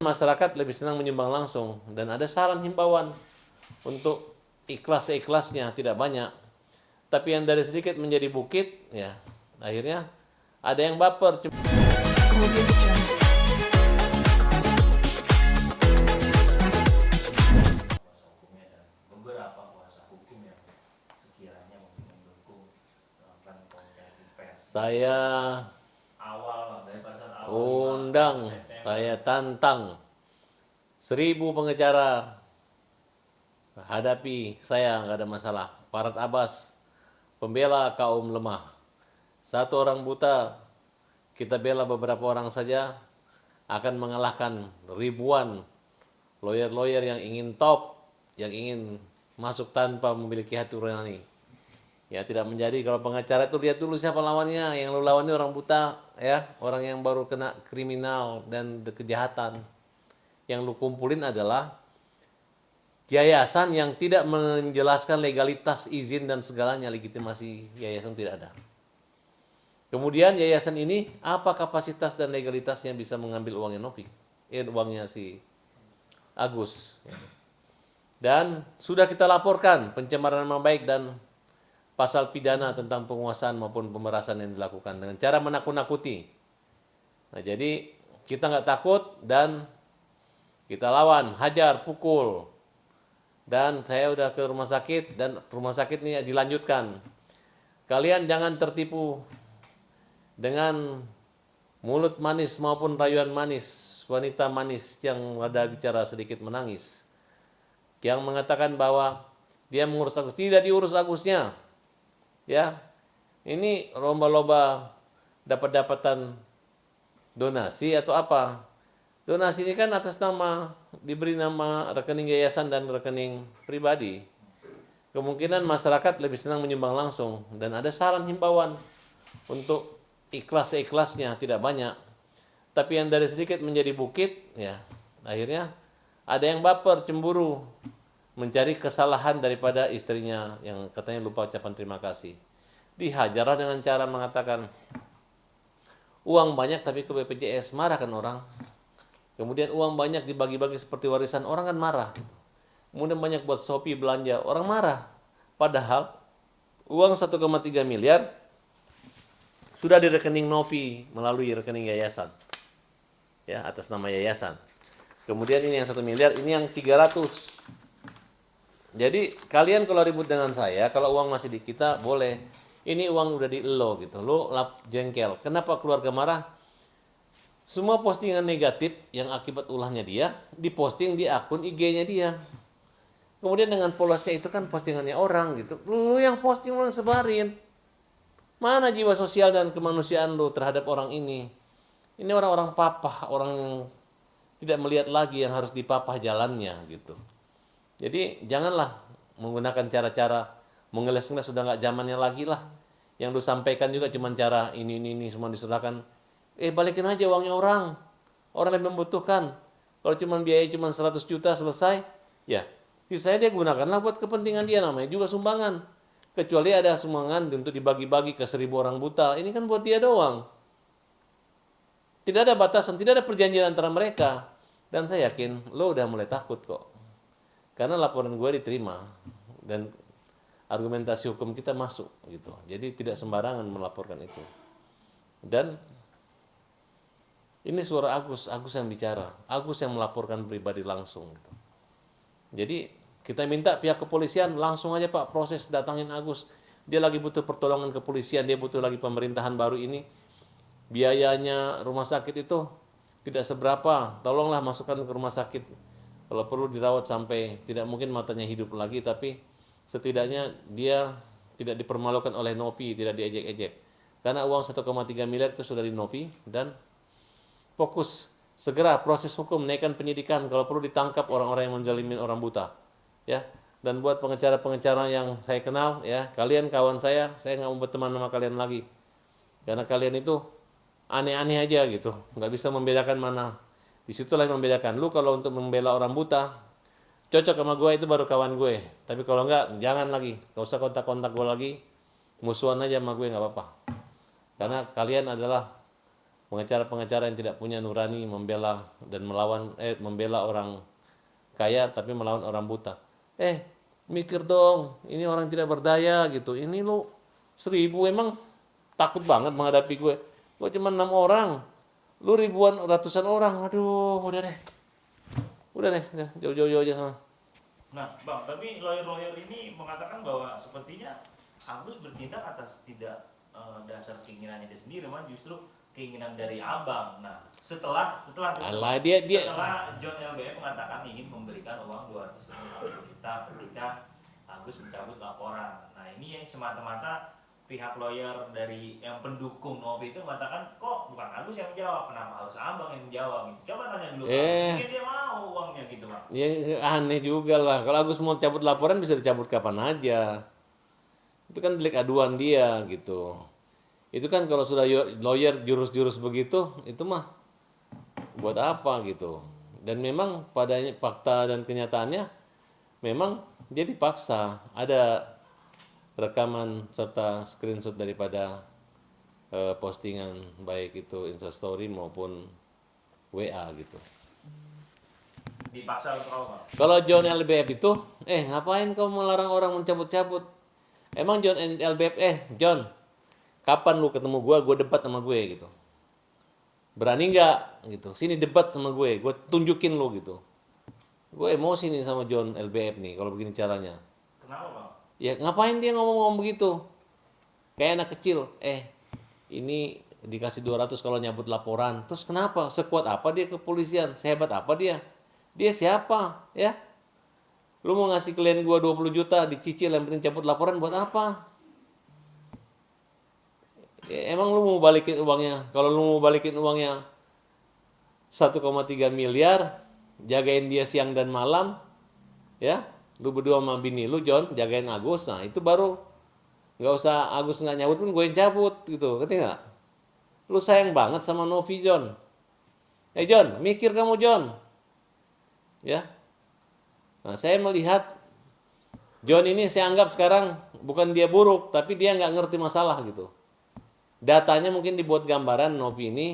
masyarakat lebih senang menyumbang langsung, dan ada saran himbauan untuk ikhlas seikhlasnya, tidak banyak. Tapi yang dari sedikit menjadi bukit, ya akhirnya ada yang baper. Beberapa kuasa hukum yang sekiranya mendukung melakukan konferensi pers. Saya Awal dari pasal awal undang, saya tantang 1000 pengacara hadapi saya, nggak ada masalah. Farhad Abbas, pembela kaum lemah. Satu orang buta, kita bela beberapa orang saja, akan mengalahkan ribuan lawyer-lawyer yang ingin top, yang ingin masuk tanpa memiliki hati nurani. Ya tidak menjadi. Kalau pengacara itu lihat dulu siapa lawannya. Yang lu lawannya orang buta, ya, orang yang baru kena kriminal dan kejahatan. Yang lu kumpulin adalah yayasan yang tidak menjelaskan legalitas izin dan segalanya, legitimasi yayasan tidak ada. Kemudian yayasan ini apa kapasitas dan legalitasnya bisa mengambil uangnya Novi, uangnya si Agus. Dan sudah kita laporkan pencemaran nama baik dan pasal pidana tentang penguasaan maupun pemerasan yang dilakukan dengan cara menakut-nakuti. Nah, jadi kita nggak takut dan kita lawan, hajar, pukul. Dan saya udah ke rumah sakit dan rumah sakit ini dilanjutkan. Kalian jangan tertipu dengan mulut manis maupun rayuan manis, wanita manis yang ada bicara sedikit menangis, yang mengatakan bahwa dia mengurus Agus. Tidak diurus Agusnya. Ya, ini lomba-lomba dapat-dapatan donasi atau apa? Donasi ini kan atas nama, diberi nama rekening yayasan dan rekening pribadi. Kemungkinan masyarakat lebih senang menyumbang langsung, dan ada saran himbauan untuk ikhlas seikhlasnya, tidak banyak. Tapi yang dari sedikit menjadi bukit, ya akhirnya ada yang baper, cemburu, mencari kesalahan daripada istrinya yang katanya lupa ucapan terima kasih. Dihajarlah dengan cara mengatakan uang banyak tapi ke BPJS, marah kan orang. Kemudian uang banyak dibagi-bagi seperti warisan, orang kan marah. Kemudian banyak buat Shopee belanja, orang marah. Padahal uang 1,3 miliar sudah di rekening Novi melalui rekening yayasan, ya, atas nama yayasan. Kemudian ini yang 1 miliar, ini yang 300. Jadi kalian kalau ribut dengan saya, kalau uang masih di kita boleh. Ini uang udah di lo gitu, lo jengkel. Kenapa keluarga marah? Semua postingan negatif yang akibat ulahnya dia diposting di akun IG-nya dia. Kemudian dengan polosnya itu kan postingannya orang gitu. Lu yang posting, lu yang sebarin. Mana jiwa sosial dan kemanusiaan lu terhadap orang ini? Ini orang-orang papah, orang yang tidak melihat lagi yang harus dipapah jalannya gitu. Jadi janganlah menggunakan cara-cara mengeles-ngeles, sudah nggak zamannya lagi lah. Yang lu sampaikan juga cuma cara ini semua diserahkan. Balikin aja uangnya orang. Orang yang membutuhkan. Kalau cuma biaya cuma 100 juta selesai, ya sisanya dia gunakanlah buat kepentingan dia, namanya juga sumbangan. Kecuali ada sumbangan untuk dibagi-bagi ke 1000 orang buta, ini kan buat dia doang. Tidak ada batasan, tidak ada perjanjian antara mereka. Dan saya yakin lo udah mulai takut kok. Karena laporan gue diterima dan argumentasi hukum kita masuk gitu. Jadi tidak sembarangan melaporkan itu. Dan ini suara Agus yang bicara, Agus yang melaporkan pribadi langsung gitu. Jadi kita minta pihak kepolisian langsung aja Pak proses, datangin Agus. Dia lagi butuh pertolongan kepolisian, dia butuh lagi pemerintahan baru ini. Biayanya rumah sakit itu tidak seberapa, tolonglah masukkan ke rumah sakit. Kalau perlu dirawat sampai tidak mungkin matanya hidup lagi, tapi setidaknya dia tidak dipermalukan oleh Novi, tidak diejek-ejek. Karena uang 1,3 miliar itu sudah di Novi, dan fokus segera proses hukum, naikkan penyidikan, kalau perlu ditangkap orang-orang yang menzalimin orang buta. Ya. Dan buat pengacara-pengacara yang saya kenal, ya, kalian kawan saya nggak mau berteman sama kalian lagi. Karena kalian itu aneh-aneh aja gitu, nggak bisa membedakan mana. Disitulah yang membedakan. Lu kalau untuk membela orang buta, cocok sama gue, itu baru kawan gue. Tapi kalau enggak, jangan lagi. Gak usah kontak-kontak gue lagi. Musuhan aja sama gue, nggak apa-apa. Karena kalian adalah pengacara-pengacara yang tidak punya nurani membela dan membela orang kaya tapi melawan orang buta. Mikir dong, ini orang tidak berdaya gitu. Ini lu 1.000 emang takut banget menghadapi gue. Gue cuma 6 orang, lu ribuan ratusan orang. Aduh, udah deh, jauh-jauh aja sana. Nah, Bang, tapi lawyer-lawyer ini mengatakan bahwa sepertinya Agus bertindak atas tidak dasar keinginannya dia sendiri, malah justru keinginan dari Abang. Nah, setelah Alah, dia setelah John LBF mengatakan ingin memberikan uang 250 juta ketika Agus mencabut laporan. Nah, ini yang semata-mata pihak lawyer dari yang pendukung Novi itu mengatakan kok bukan Agus yang menjawab, kenapa harus Abang yang menjawab gitu. Coba tanya dulu Bang, mungkin dia mau uangnya gitu Bang. ya aneh juga lah. Kalau Agus mau cabut laporan bisa dicabut kapan aja. Itu kan delik aduan dia gitu. Itu kan kalau sudah lawyer jurus-jurus begitu, itu mah buat apa gitu. Dan memang padanya fakta dan kenyataannya memang dia dipaksa. Ada rekaman serta screenshot daripada postingan baik itu Instastory maupun WA gitu. Dipaksa untuk apa Bang? Kalau John LBF itu, ngapain kau melarang orang mencabut-cabut? Emang John LBF, John, kapan lu ketemu gue debat sama gue gitu. Berani nggak gitu? Sini debat sama gue tunjukin lu gitu. Gue emosi nih sama John LBF nih kalau begini caranya. Kenapa Bang? Ya ngapain dia ngomong-ngomong begitu? Kayak anak kecil, ini dikasih 200 kalau nyabut laporan. Terus kenapa? Sekuat apa dia kepolisian? Sehebat apa dia? Dia siapa? Ya? Lu mau ngasih klien gua 20 juta dicicil yang penting cabut laporan buat apa? Ya, emang lu mau balikin uangnya? Kalau lu mau balikin uangnya 1,3 miliar, jagain dia siang dan malam, ya? Lu berdua sama bini lu, John, jagain Agus. Nah, itu baru nggak usah Agus nggak nyabut pun gue yang cabut gitu. Ngerti nggak? Lu sayang banget sama Novi, John. John, mikir kamu, John. Ya. Nah, saya melihat John ini saya anggap sekarang bukan dia buruk, tapi dia nggak ngerti masalah gitu. Datanya mungkin dibuat gambaran Novi ini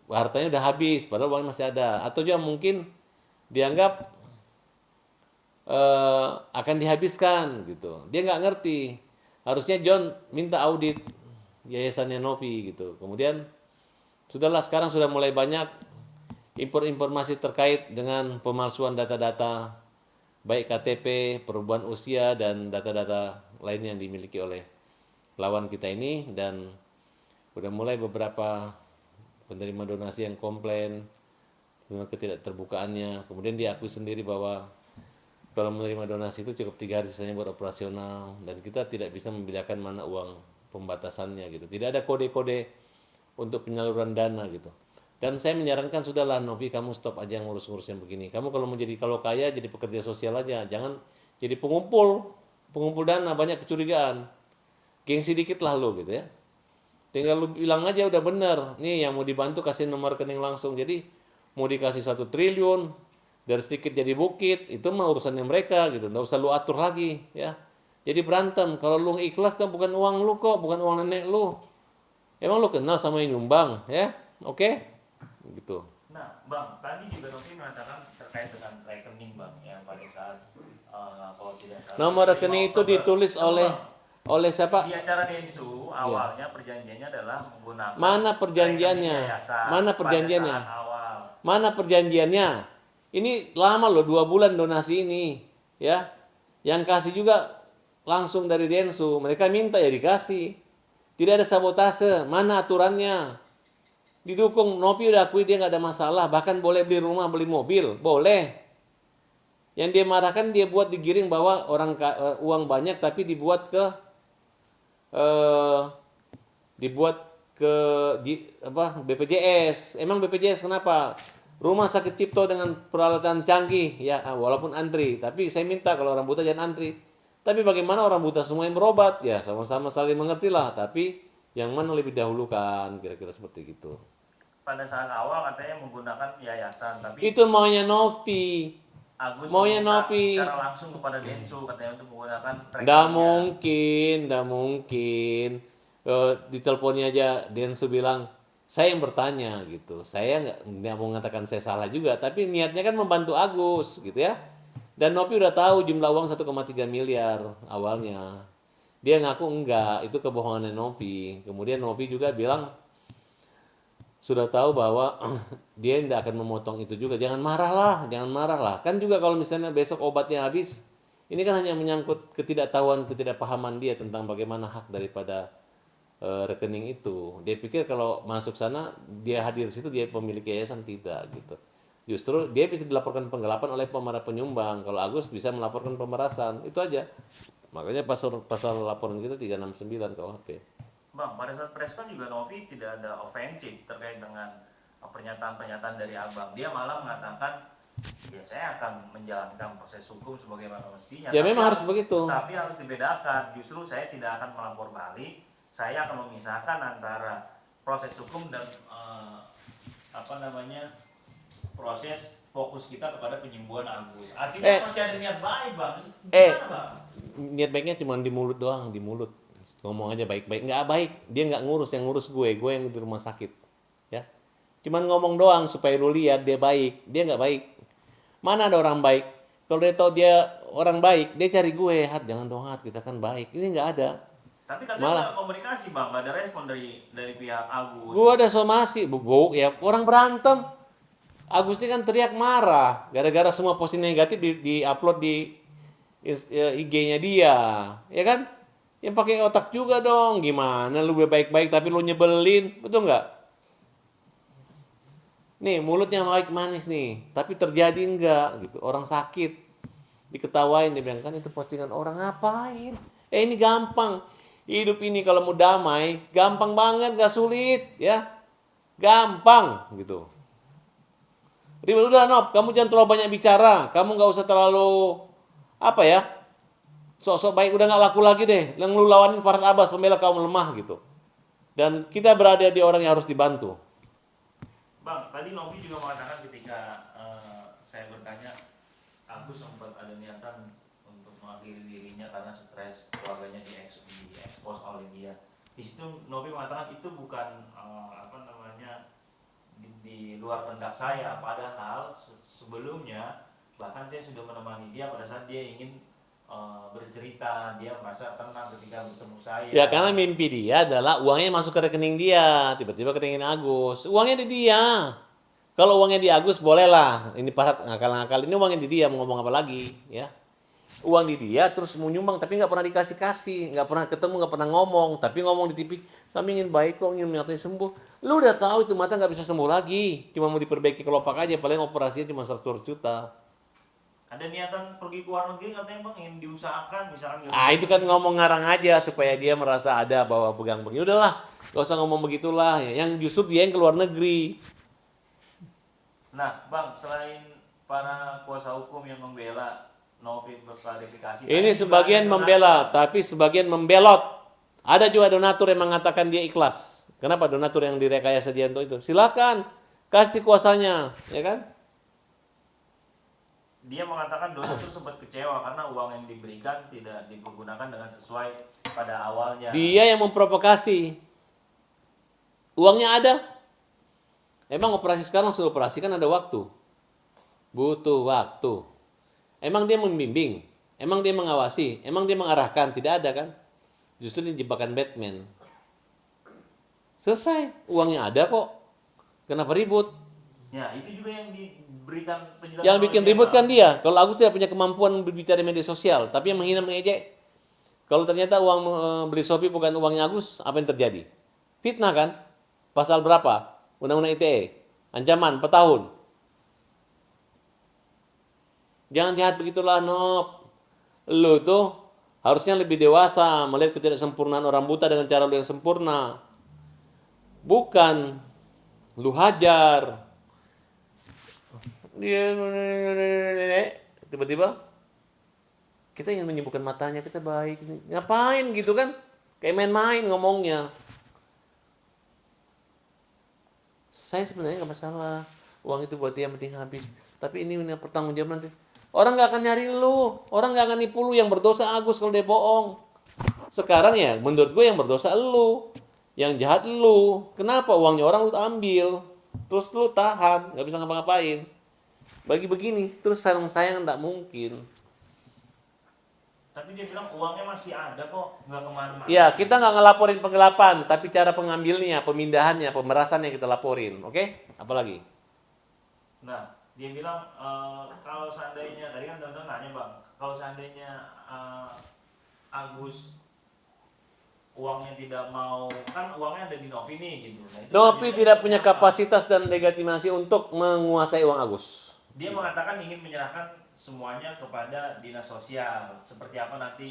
hartanya udah habis, padahal uangnya masih ada. Atau juga mungkin dianggap akan dihabiskan gitu. Dia nggak ngerti. Harusnya John minta audit yayasannya Novi gitu. Kemudian sudahlah sekarang sudah mulai banyak informasi terkait dengan pemalsuan data-data baik KTP, perubahan usia dan data-data lainnya yang dimiliki oleh lawan kita ini, dan udah mulai beberapa penerima donasi yang komplain dengan ketidakterbukaannya. Kemudian dia akui sendiri bahwa kalau menerima donasi itu cukup 3 hari sisanya buat operasional, dan kita tidak bisa membedakan mana uang pembatasannya gitu. Tidak ada kode-kode untuk penyaluran dana gitu. Dan saya menyarankan sudahlah Novi, kamu stop aja ngurus-ngurus yang begini. Kamu kalau kaya jadi pekerja sosial aja, jangan jadi pengumpul dana, banyak kecurigaan. Gengsi dikit lah lo gitu ya. Tinggal lu bilang aja udah bener. Nih yang mau dibantu kasih nomor rekening langsung. Jadi mau dikasih 1 triliun dari sedikit jadi bukit, itu mah urusannya mereka gitu. Nggak usah lu atur lagi ya. Jadi berantem. Kalau lu ikhlas kan bukan uang lu kok, bukan uang nenek lu. Emang lu kenal sama yang nyumbang ya? Oke? Gitu. Nah, Bang, tadi juga Novi mengatakan terkait dengan rekening Bang, yang pada saat kalau tidak salah Nomor rekening itu ditulis oleh siapa? di acara Densu awalnya perjanjiannya adalah menggunakan Mana perjanjiannya? rekening yayasan Mana perjanjiannya? pada saat awal. Mana perjanjiannya? Ini lama loh, 2 bulan donasi ini, ya. Yang kasih juga langsung dari Densu. Mereka minta ya dikasih. Tidak ada sabotase. Mana aturannya? Didukung. Novi udah akui dia nggak ada masalah. Bahkan boleh beli rumah, beli mobil, boleh. Yang dia marahkan dia buat digiring bahwa uang banyak tapi dibuat ke BPJS. Emang BPJS kenapa? Rumah sakit Cipto dengan peralatan canggih ya, walaupun antri, tapi saya minta kalau orang buta jangan antri. Tapi bagaimana orang buta semua yang berobat ya, sama-sama saling mengerti lah, tapi yang mana lebih dahulukan, kira-kira seperti gitu. Pada saat awal katanya menggunakan yayasan, tapi Itu maunya Novi. Agus Maunya meminta Novi. secara langsung kepada Densu katanya untuk menggunakan Nggak rekeningnya. mungkin. Di teleponnya aja Densu bilang, saya yang bertanya gitu. Saya nggak mau mengatakan saya salah juga, tapi niatnya kan membantu Agus gitu ya. Dan Nopi udah tahu jumlah uang 1,3 miliar awalnya. Dia ngaku enggak, itu kebohongan Nopi. Kemudian Nopi juga bilang sudah tahu bahwa dia tidak akan memotong itu juga. Jangan marah lah, jangan marah lah. Kan juga kalau misalnya besok obatnya habis, ini kan hanya menyangkut ketidaktahuan, ketidakpahaman dia tentang bagaimana hak daripada rekening itu. Dia pikir kalau masuk sana, dia hadir situ, dia pemilik yayasan, tidak gitu. Justru dia bisa dilaporkan penggelapan oleh pemerintah penyumbang. Kalau Agus bisa melaporkan pemerasan, itu aja. Makanya pasal laporan kita 369 KUHP. Bang, pada saat preskon juga Novi tidak ada ofensif terkait dengan pernyataan-pernyataan dari Abang. Dia malah mengatakan, ya saya akan menjalankan proses hukum sebagaimana mestinya. Ya memang harus begitu. Tapi harus dibedakan. Justru saya tidak akan melapor balik. Saya akan memisahkan antara proses hukum dan proses fokus kita kepada penyembuhan Agus. Artinya masih ada niat baik, Bang. Gimana, Bang? Niat baiknya cuma di mulut doang, di mulut. Ngomong aja baik-baik, nggak baik. Dia nggak ngurus, yang ngurus gue yang di rumah sakit. Ya, cuman ngomong doang supaya lu lihat dia baik. Dia nggak baik. Mana ada orang baik? Kalau dia tahu dia orang baik, dia cari gue, Hat, jangan dong Hat, kita kan baik. Ini nggak ada. Tapi katanya Malah nggak komunikasi, Bang, nggak ada respon dari pihak Agus. gue ada somasi, ya orang berantem. Agus ini kan teriak marah gara-gara semua posting negatif di-upload di IG-nya dia, ya kan? Yang pakai otak juga dong. Gimana lu baik-baik tapi lu nyebelin, betul nggak? Nih mulutnya baik manis nih, tapi terjadi enggak gitu. Orang sakit diketawain, dia bilang kan itu postingan orang, ngapain? Ini gampang. Hidup ini kalau mau damai, gampang banget, gak sulit, ya. Gampang gitu. Ribet udah Nop, kamu jangan terlalu banyak bicara. Kamu nggak usah terlalu apa ya? Sok-sok baik udah nggak laku lagi deh. Yang lu lawanin Farhad Abbas, pembela kaum lemah gitu. Dan kita berada di orang yang harus dibantu. Bang, tadi Novi juga mengatakan ketika saya bertanya, Agus sempat ada niatan untuk mengakhiri dirinya karena stres keluarganya diekspos oleh dia. Di situ Novi mengatakan itu bukan di luar kehendak saya, padahal sebelumnya bahkan saya sudah menemani dia pada saat dia ingin bercerita, dia merasa tenang ketika bertemu saya. Ya karena mimpi dia adalah uangnya masuk ke rekening dia, tiba-tiba ke rekening Agus. Uangnya di dia. Kalau uangnya di Agus bolehlah. Ini Farhad ngakal-ngakal. Ini uangnya di dia, mau ngomong apa lagi, ya? Uang di dia terus mau nyumbang tapi nggak pernah dikasih, nggak pernah ketemu, nggak pernah ngomong, tapi ngomong di TV, kami ingin baik kok, ingin nyatanya sembuh. Lu udah tahu itu mata nggak bisa sembuh lagi, cuma mau diperbaiki kelopak aja, paling operasinya cuma 100 juta. Ada niatan pergi ke luar negeri katanya Bang, ingin diusahakan misalkan gitu. Itu kan ngomong ngarang aja supaya dia merasa ada bahwa pegang-pegang. Udahlah, gak usah ngomong begitulah, ya. Yang justru dia yang ke luar negeri. Nah, Bang, selain para kuasa hukum yang membela Novi berklarifikasi. Ini sebagian membela, tapi sebagian membelot. Ada juga donatur yang mengatakan dia ikhlas. Kenapa donatur yang direkayasa dia untuk itu? Silakan, kasih kuasanya, ya kan? Dia mengatakan donatur sempat kecewa karena uang yang diberikan tidak dipergunakan dengan sesuai pada awalnya. Dia yang memprovokasi. Uangnya ada. Emang operasi sekarang sudah operasi kan ada waktu. Butuh waktu. Emang dia membimbing, emang dia mengawasi, emang dia mengarahkan, tidak ada kan? Justru ini jebakan Batman. Selesai, uangnya ada kok. Kenapa ribut? Ya, itu juga yang diberikan penjelasan. Yang bikin ribut kan dia. Kalau Agus tidak punya kemampuan berbicara di media sosial, tapi yang menghina mengejek. Kalau ternyata uang beli Shopee bukan uangnya Agus, apa yang terjadi? Fitnah kan? Pasal berapa? Undang-Undang ITE. Ancaman 4 tahun. Jangan jahat begitulah, Nop. Lu tuh harusnya lebih dewasa melihat ketidaksempurnaan orang buta dengan cara lu yang sempurna. Bukan lu hajar. Dia tiba-tiba kita ingin menyembuhkan matanya, kita baik. Ngapain gitu kan? Kayak main-main ngomongnya. Saya sebenarnya nggak masalah. Uang itu buat dia penting habis. Tapi ini pertanggung jawab nanti. Orang nggak akan nyari lu, orang nggak akan nipu lu. Yang berdosa Agus kalau dia bohong. Sekarang ya menurut gue yang berdosa lu, yang jahat lu. Kenapa uangnya orang lu ambil, terus lu tahan, nggak bisa ngapa-ngapain. Bagi begini, terus sayang nggak mungkin. Tapi dia bilang uangnya masih ada kok, nggak kemana-mana. Ya, kita nggak ngelaporin penggelapan, tapi cara pengambilnya, pemindahannya, pemerasannya kita laporin, oke? Apalagi? Nah, dia bilang kalau seandainya, tadi kan teman-teman nanya bang, kalau seandainya Agus uangnya tidak mau, kan uangnya ada di Novi nih gitu. Nah, itu Novi selanjutnya tidak seperti punya apa? kapasitas dan legitimasi untuk menguasai uang Agus. Dia mengatakan ingin menyerahkan semuanya kepada dinas sosial. Seperti apa nanti?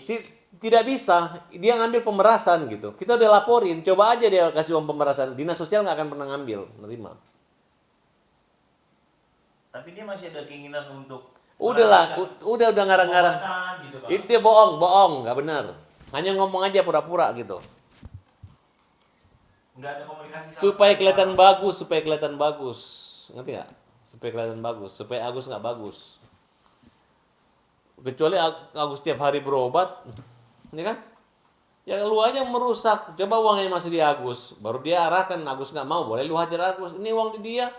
Tidak bisa, dia ngambil pemerasan gitu. Kita udah laporin, coba aja dia kasih uang pemerasan. Dinas sosial nggak akan pernah ngambil, nerima. Tapi dia masih ada keinginan untuk Udahlah, udah ngarang-ngarang. pengobatan gitu bang. Itu dia bohong, nggak benar. Hanya ngomong aja pura-pura gitu. Nggak ada komunikasi sama Supaya sekali, kelihatan Bang. bagus, supaya kelihatan bagus. Ngerti nggak? Supaya kelihatan bagus, supaya Agus nggak bagus. Kecuali Agus tiap hari berobat, ini kan? Ya lu aja yang merusak. Coba uangnya masih di Agus, baru dia arahkan. Agus nggak mau, boleh lu hajar Agus. Ini uang di dia.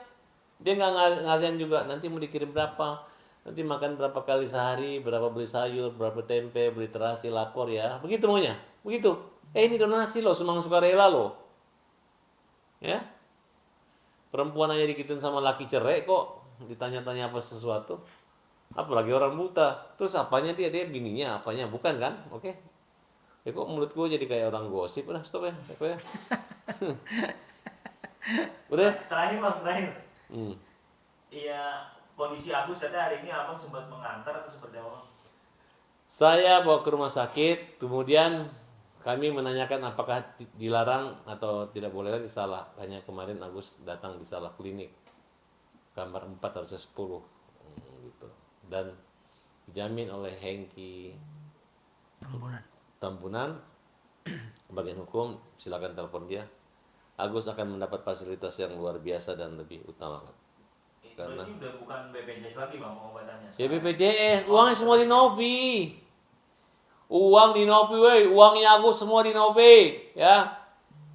Dia nggak ngarian juga. Nanti mau dikirim berapa? Nanti makan berapa kali sehari, berapa beli sayur, berapa tempe, beli terasi, lapor ya. Begitu maunya, begitu. Ini donasi loh, semang sukarela loh. Ya, perempuan aja dikitin sama laki cerai kok ditanya-tanya apa sesuatu, apalagi orang buta. Terus apanya dia bininya apanya, bukan kan? Oke. Ya kok mulut gue jadi kayak orang gosip. Udah stop ya, ya. Udah. Terakhir bang, terakhir. Hmm. Iya, kondisi Agus katanya hari ini abang sempat mengantar atau seperti apa? Bang? Saya bawa ke rumah sakit, kemudian kami menanyakan apakah dilarang atau tidak boleh lagi. Salah. Hanya kemarin Agus datang di salah klinik, kamar 4 harusnya 10 gitu. Dan dijamin oleh Hengki Tambunan, bagian hukum, silakan telepon dia. Agus akan mendapat fasilitas yang luar biasa dan lebih utama. Karena ini udah bukan BPJS lagi bang pengobatannya. ya BPJS, uangnya semua di Novi. Uang di Novi, weh, uangnya Agus semua di Novi, ya.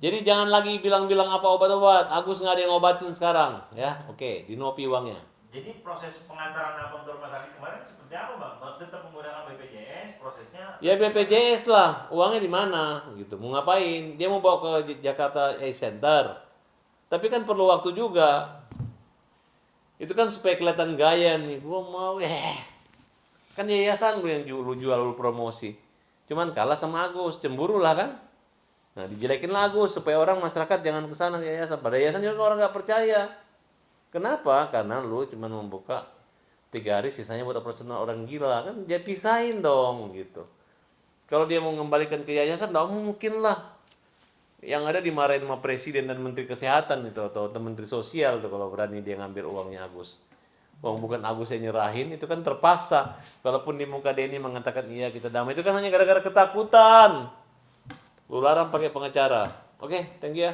Jadi jangan lagi bilang-bilang apa obat-obat. Agus nggak ada yang ngobatin sekarang, ya. Oke, di Novi uangnya. Jadi proses pengantaran abang ke rumah sakit kemarin seperti apa bang? Tetap menggunakan BPJS, prosesnya? Ya BPJS lah, uangnya di mana gitu. Mau ngapain? Dia mau bawa ke Jakarta Center. Tapi kan perlu waktu juga. Itu kan supaya kelihatan gaya nih. Gua mau kan yayasan gue yang jual lu promosi. Cuman kalah sama Agus, cemburu lah kan. Nah, dijelekin lah Agus supaya orang masyarakat jangan ke sana ke yayasan. Pada yayasan juga orang nggak percaya. Kenapa? Karena lu cuma membuka 3 hari, sisanya buat operasional orang gila kan. Dia pisahin dong gitu. Kalau dia mau mengembalikan ke yayasan, nggak mungkin lah. Yang ada dimarahin sama presiden dan menteri kesehatan itu atau menteri sosial tuh kalau berani dia ngambil uangnya Agus. Uang bukan Agus yang nyerahin, itu kan terpaksa. Kalaupun di muka Denny mengatakan iya kita damai, itu kan hanya gara-gara ketakutan. Lu larang pakai pengacara. Oke, thank you ya.